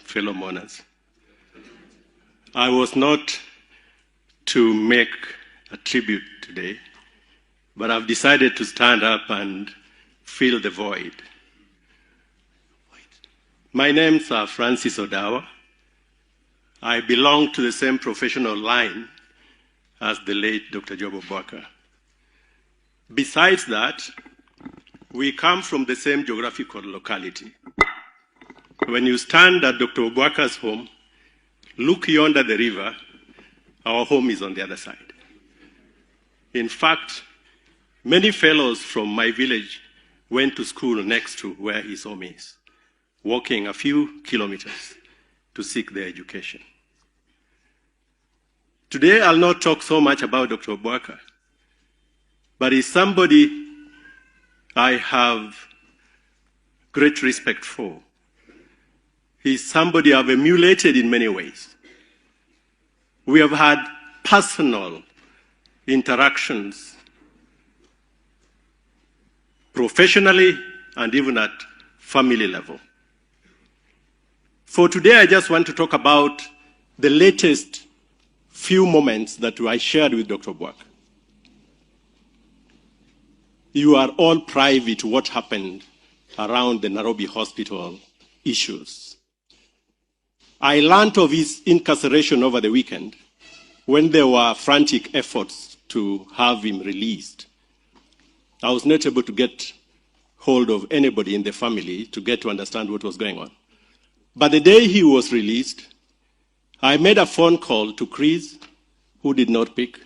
fellow mourners. I was not to make a tribute today, but I've decided to stand up and fill the void. My name's Francis Odawa. I belong to the same professional line as the late Dr. Job Obwaka. Besides that, we come from the same geographical locality. When you stand at Dr. Obwaka's home, look yonder the river, our home is on the other side. In fact, many fellows from my village went to school next to where his home is, walking a few kilometers to seek their education. Today, I'll not talk so much about Dr. Obwaka, but he's somebody I have great respect for. He's somebody I've emulated in many ways. We have had personal interactions, professionally and even at family level. For today, I just want to talk about the latest few moments that I shared with Dr. Obwaka. You are all privy to what happened around the Nairobi hospital issues. I learned of his incarceration over the weekend when there were frantic efforts to have him released. I was not able to get hold of anybody in the family to get to understand what was going on. But the day he was released, I made a phone call to Chris, who did not pick.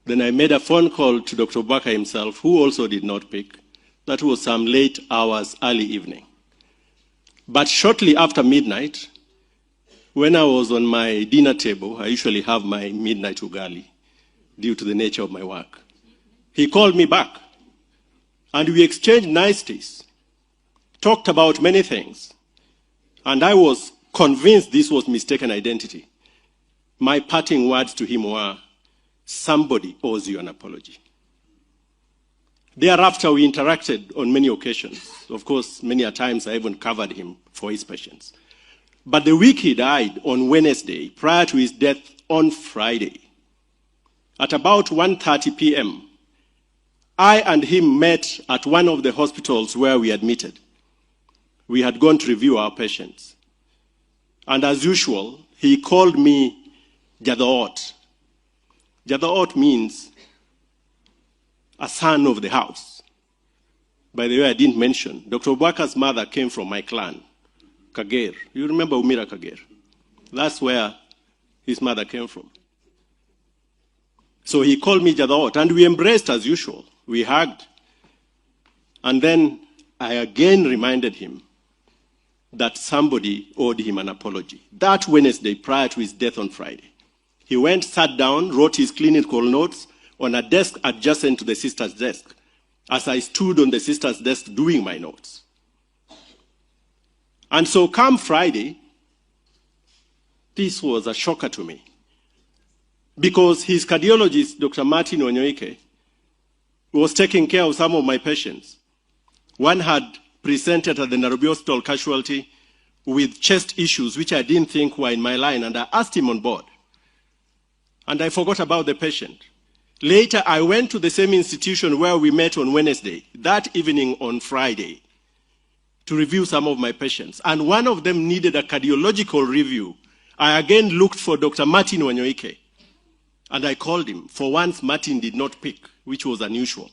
Then I made a phone call to Dr. Obwaka himself, who also did not pick. That was some late hours, early evening. But shortly after midnight, when I was on my dinner table, I usually have my midnight ugali due to the nature of my work. He called me back, and we exchanged niceties, talked about many things, and I was convinced this was mistaken identity. My parting words to him were, somebody owes you an apology. Thereafter, we interacted on many occasions. Of course, many a times I even covered him for his patients. But the week he died on Wednesday, prior to his death on Friday, at about 1:30 p.m., I and him met at one of the hospitals where we admitted. We had gone to review our patients. And as usual, he called me Jadaot. Jadaot means a son of the house. By the way, I didn't mention, Dr. Obwaka's mother came from my clan, Kagere. You remember Umira Kagere? That's where his mother came from. So he called me Jadaot, and we embraced as usual. We hugged. And then I again reminded him that somebody owed him an apology. That Wednesday, prior to his death on Friday. He went, sat down, wrote his clinical notes on a desk adjacent to the sister's desk, as I stood on the sister's desk doing my notes. And so come Friday, this was a shocker to me, because his cardiologist, Dr. Martin Onyoike, was taking care of some of my patients. One had presented at the Nairobi Hospital casualty with chest issues, which I didn't think were in my line, and I asked him on board. And I forgot about the patient. Later, I went to the same institution where we met on Wednesday, that evening on Friday, to review some of my patients. And one of them needed a cardiological review. I again looked for Dr. Martin Wanyoike, and I called him. For once, Martin did not pick, which was unusual.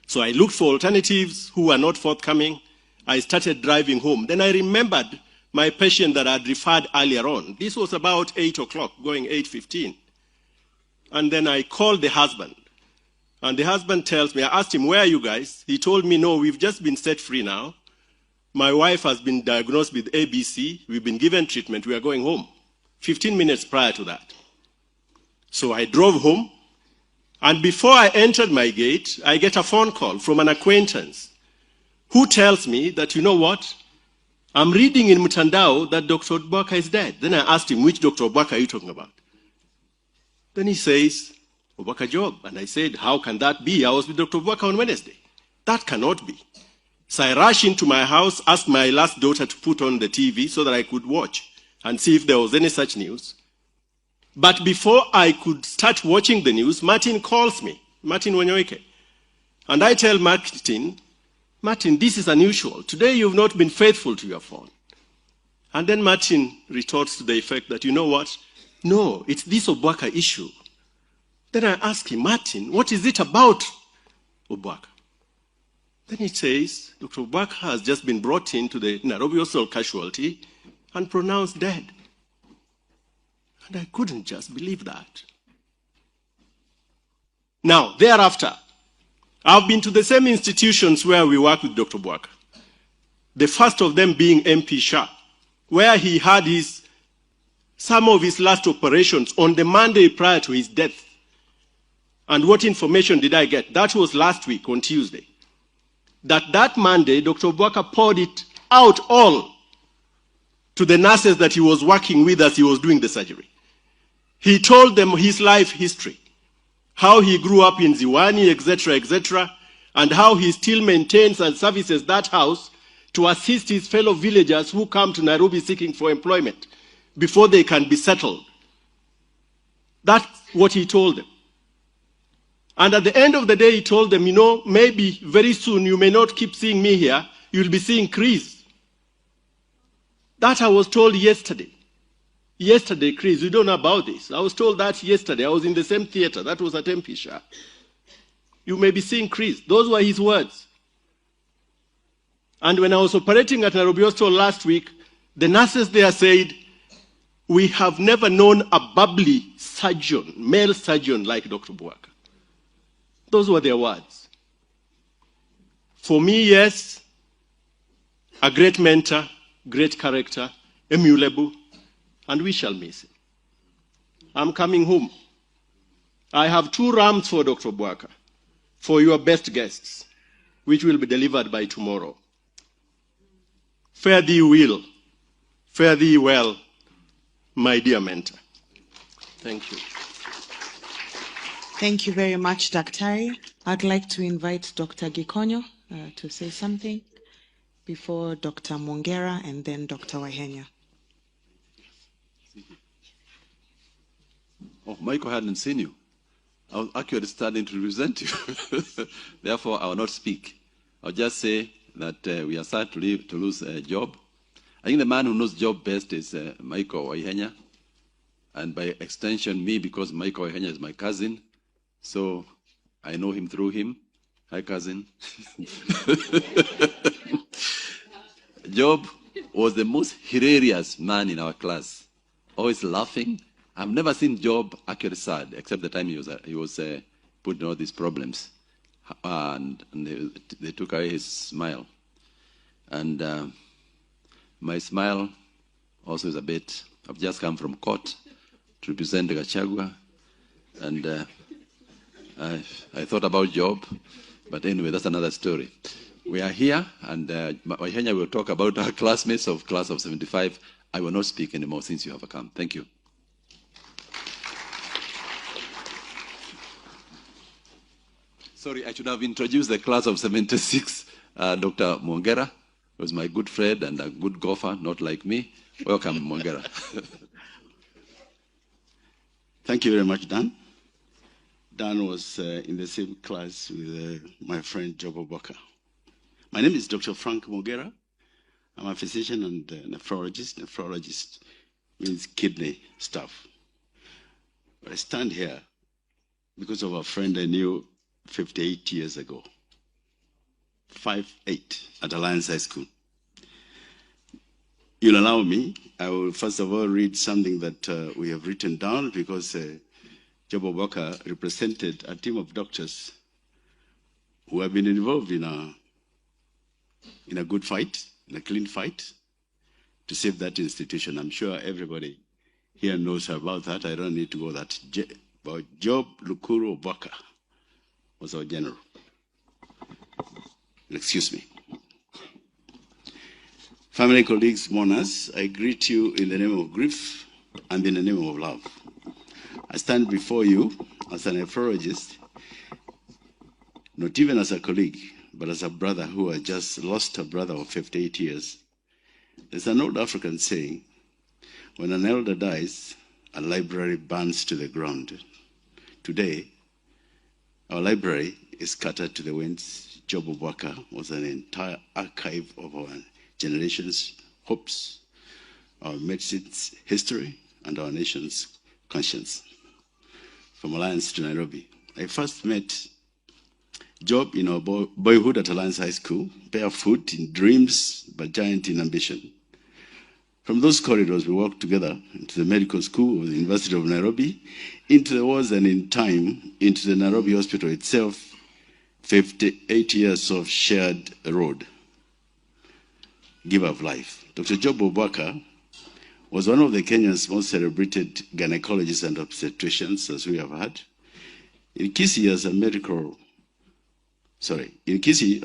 So I looked for alternatives who were not forthcoming. I started driving home. Then I remembered my patient that I had referred earlier on. This was about 8 o'clock, going 8:15. And then I called the husband. And the husband tells me, I asked him, where are you guys? He told me, no, we've just been set free now. My wife has been diagnosed with ABC. We've been given treatment. We are going home. 15 minutes prior to that. So I drove home. And before I entered my gate, I get a phone call from an acquaintance who tells me that, you know what? I'm reading in Mutandao that Dr. Obwaka is dead. Then I asked him, which Dr. Obwaka are you talking about? Then he says, Obwaka Job. And I said, how can that be? I was with Dr. Obwaka on Wednesday. That cannot be. So I rushed into my house, asked my last daughter to put on the TV so that I could watch and see if there was any such news. But before I could start watching the news, Martin calls me, Martin Wanyoike. And I tell Martin, this is unusual. Today you've not been faithful to your phone. And then Martin retorts to the effect that, you know what? No, it's this Obwaka issue. Then I ask him, Martin, what is it about Obwaka? Then he says, Dr. Obwaka has just been brought into the Nairobi Hospital casualty and pronounced dead. And I couldn't just believe that. Now, thereafter, I've been to the same institutions where we work with Dr. Obwaka. The first of them being MP Shah, where he had some of his last operations on the Monday prior to his death. And what information did I get? That was last week on Tuesday. That Monday, Dr. Obwaka poured it out all to the nurses that he was working with as he was doing the surgery. He told them his life history, how he grew up in Ziwani, etc., and how he still maintains and services that house to assist his fellow villagers who come to Nairobi seeking for employment before they can be settled. That's what he told them. And at the end of the day, he told them, you know, maybe very soon you may not keep seeing me here, you'll be seeing Chris. That I was told yesterday. Yesterday, Chris, you don't know about this. I was told that yesterday. I was in the same theater. That was at MP Shah. You may be seeing Chris. Those were his words. And when I was operating at Nairobi Hospital last week, the nurses there said, we have never known a bubbly surgeon, male surgeon like Dr. Obwaka. Those were their words. For me, yes, a great mentor, great character, emulable, and we shall miss him. I'm coming home. I have 2 rams for Dr. Obwaka, for your best guests, which will be delivered by tomorrow. Fare thee well, fare thee well, my dear mentor. Thank you. Thank you very much, Daktari. I'd like to invite Dr. Gikonyo to say something before Dr. Mongera and then Dr. Wahenya. Oh, Michael hadn't seen you. I was actually starting to resent you. Therefore, I will not speak. I'll just say that we are sad to lose a job. I think the man who knows job best is Michael Wahenya, and by extension, me, because Michael Wahenya is my cousin. So I know him through him. Hi, cousin. Job was the most hilarious man in our class, always laughing. I've never seen Job actually sad, except the time he was putting all these problems. And they took away his smile. And my smile also is a bit, I've just come from court to represent Gachagua. And I thought about Job, but anyway, that's another story. We are here, and Wahenya will talk about our classmates of class of 75. I will not speak anymore since you have come. Thank you. Sorry, I should have introduced the class of 76, Dr. Mongera, who is my good friend and a good golfer, not like me. Welcome, Mongera. Thank you very much, Dan. Dan was in the same class with my friend Job Obwaka. My name is Dr. Frank Mogera. I'm a physician and nephrologist. Nephrologist means kidney stuff. But I stand here because of a friend I knew 58 years ago. 5'8" at Alliance High School. You'll allow me, I will first of all read something that we have written down because Job Obwaka represented a team of doctors who have been involved in a good fight, in a clean fight, to save that institution. I'm sure everybody here knows about that. I don't need to go that. But Job Lukuru Obwaka was our general. Excuse me. Family, colleagues, mourners, I greet you in the name of grief and in the name of love. I stand before you as a nephrologist, not even as a colleague, but as a brother who had just lost a brother of 58 years. There's an old African saying, when an elder dies, a library burns to the ground. Today, our library is scattered to the winds. Job Obwaka was an entire archive of our generation's hopes, our medicine's history, and our nation's conscience. From Alliance to Nairobi. I first met Job in our boyhood at Alliance High School, barefoot in dreams, but giant in ambition. From those corridors, we walked together into the medical school of the University of Nairobi, into the wars and in time, into the Nairobi hospital itself, 58 years of shared road. Giver of life. Dr. Job Obwaka was one of the Kenya's most celebrated gynecologists and obstetricians, as we have heard. In Kisii,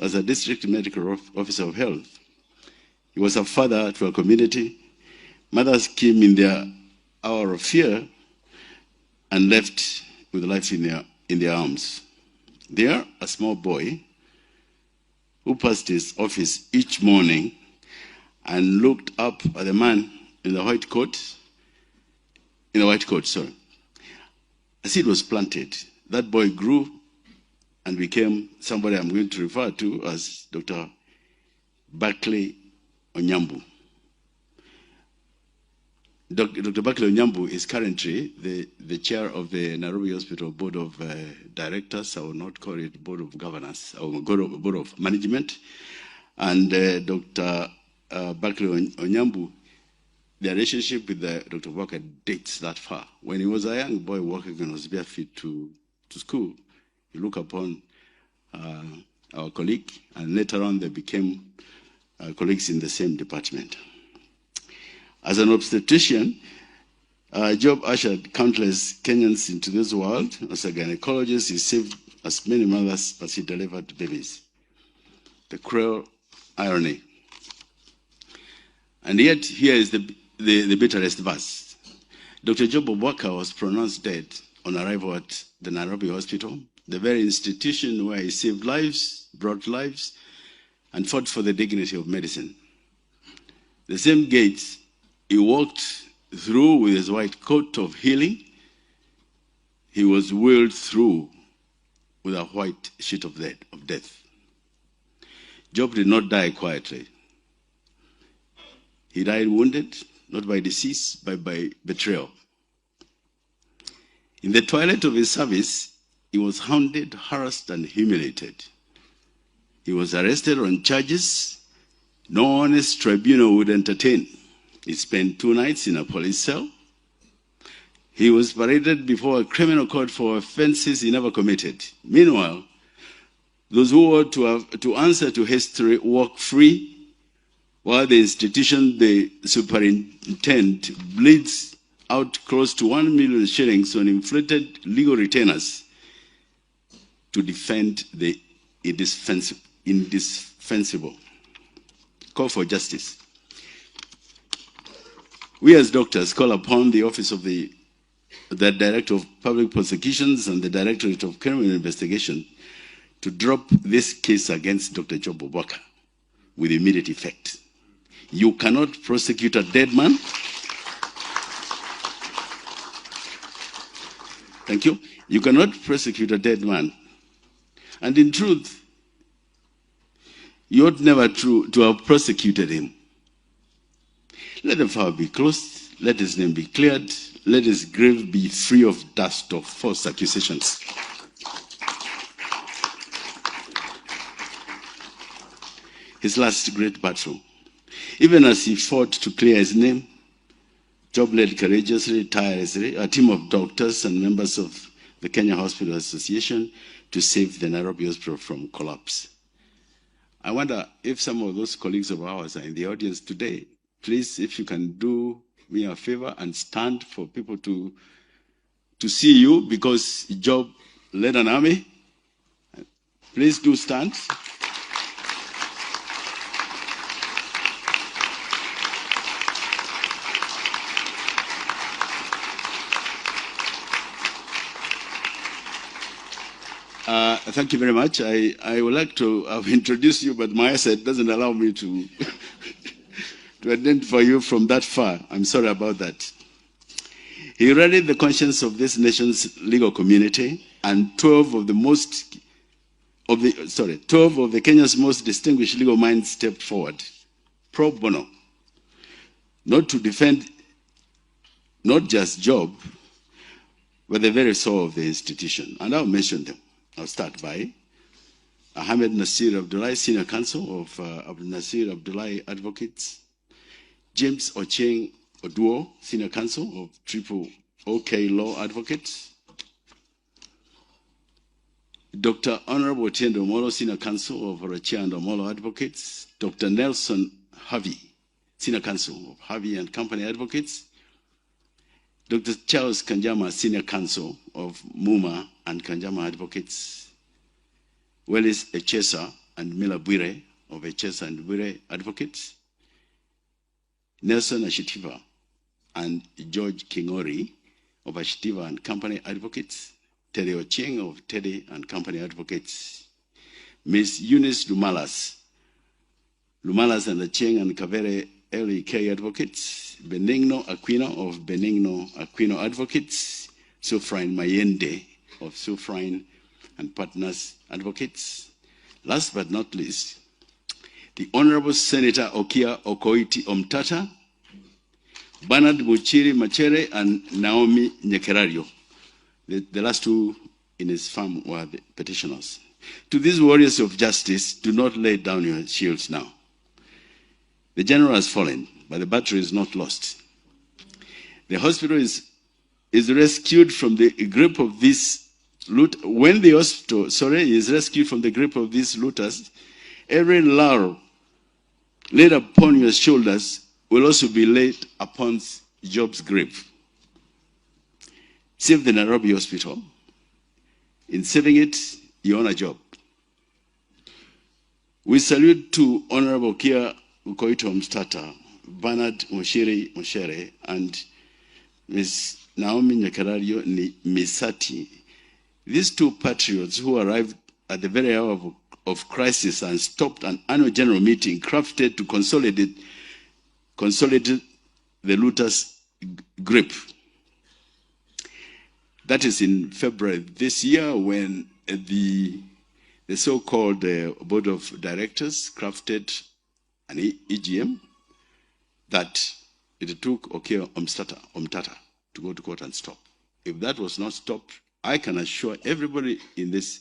as a district medical officer of health, he was a father to a community. Mothers came in their hour of fear and left with life in their arms. There, a small boy who passed his office each morning and looked up at the man in the white coat. A seed was planted. That boy grew and became somebody I'm going to refer to as Dr. Barclay Onyambu. Dr. Barclay Onyambu is currently the chair of the Nairobi Hospital Board of Directors. I will not call it Board of Governors, or Board of Management. And Dr. Barclay Onyambu, the relationship with Dr. Obwaka dates that far. When he was a young boy walking on his bare feet to school, he looked upon our colleague, and later on they became colleagues in the same department. As an obstetrician, Job ushered countless Kenyans into this world. As a gynecologist, he saved as many mothers as he delivered babies. The cruel irony. And yet, here is the bitterest verse. Dr. Job Obwaka was pronounced dead on arrival at the Nairobi Hospital, the very institution where he saved lives, brought lives, and fought for the dignity of medicine. The same gates he walked through with his white coat of healing, he was wheeled through with a white sheet of death. Job did not die quietly. He died wounded, not by disease, but by betrayal. In the twilight of his service, he was hounded, harassed, and humiliated. He was arrested on charges no honest tribunal would entertain. He spent 2 nights in a police cell. He was paraded before a criminal court for offenses he never committed. Meanwhile, those who ought to answer to history walk free, while the institution they superintend bleeds out close to 1 million shillings on inflated legal retainers to defend the indefensible. Call for justice. We as doctors call upon the office of the Director of Public Prosecutions and the Directorate of Criminal Investigation to drop this case against Dr. Job Obwaka with immediate effect. You cannot prosecute a dead man. Thank you. You cannot prosecute a dead man. And in truth, you ought never to have prosecuted him. Let the file be closed. Let his name be cleared. Let his grave be free of dust of false accusations. His last great battle. Even as he fought to clear his name, Job led courageously, tirelessly, a team of doctors and members of the Kenya Hospital Association to save the Nairobi Hospital from collapse. I wonder if some of those colleagues of ours are in the audience today. Please, if you can do me a favor and stand for people to see you, because Job led an army. Please do stand. Thank you very much. I would like to have introduced you, but my eyesight doesn't allow me to, to identify you from that far. I'm sorry about that. He rallied the conscience of this nation's legal community, and 12 of the Kenya's most distinguished legal minds stepped forward, pro bono, not to defend not just Job, but the very soul of the institution. And I'll mention them. I'll start by Ahmed Nasir Abdullahi, Senior Counsel of Abdul Nasir Abdullahi Advocates, James Ocheng Oduo, Senior Counsel of Triple OK Law Advocates, Dr. Honorable Otiendo Omolo, Senior Counsel of Orachia and Omolo Advocates, Dr. Nelson Harvey, Senior Counsel of Harvey and Company Advocates, Dr. Charles Kanjama, Senior Counsel of Muma and Kanjama Advocates, Willis Echesa and Mila Bwire of Echesa and Bwire Advocates, Nelson Ashitiva and George Kingori of Ashitiva and Company Advocates, Teddy Ochieng of Teddy and Company Advocates, Ms. Eunice Lumalas and Ochieng and Kavere LEK Advocates, Benigno Aquino of Benigno Aquino Advocates, Sufrine Mayende of Sufrine and Partners Advocates. Last but not least, the Honorable Senator Okia Okoiti Omtata, Bernard Muchiri Machere, and Naomi Nyekerario. The last two in his firm were the petitioners. To these warriors of justice, do not lay down your shields now. The general has fallen, but the battle is not lost. The hospital is rescued from the grip of this loot. When the hospital, is rescued from the grip of these looters, every laurel laid upon your shoulders will also be laid upon Job's grave. Save the Nairobi hospital. In saving it, you honor Job. We salute to Honorable Kia Ukoito Mstata, Bernard Moshere, and Ms. Naomi Nyakarario Misati. These two patriots who arrived at the very hour of crisis and stopped an annual general meeting crafted to consolidate the looters' grip. That is in February this year, when the so-called board of directors crafted an EGM that it took Omtata to go to court and stop. If that was not stopped, I can assure everybody in this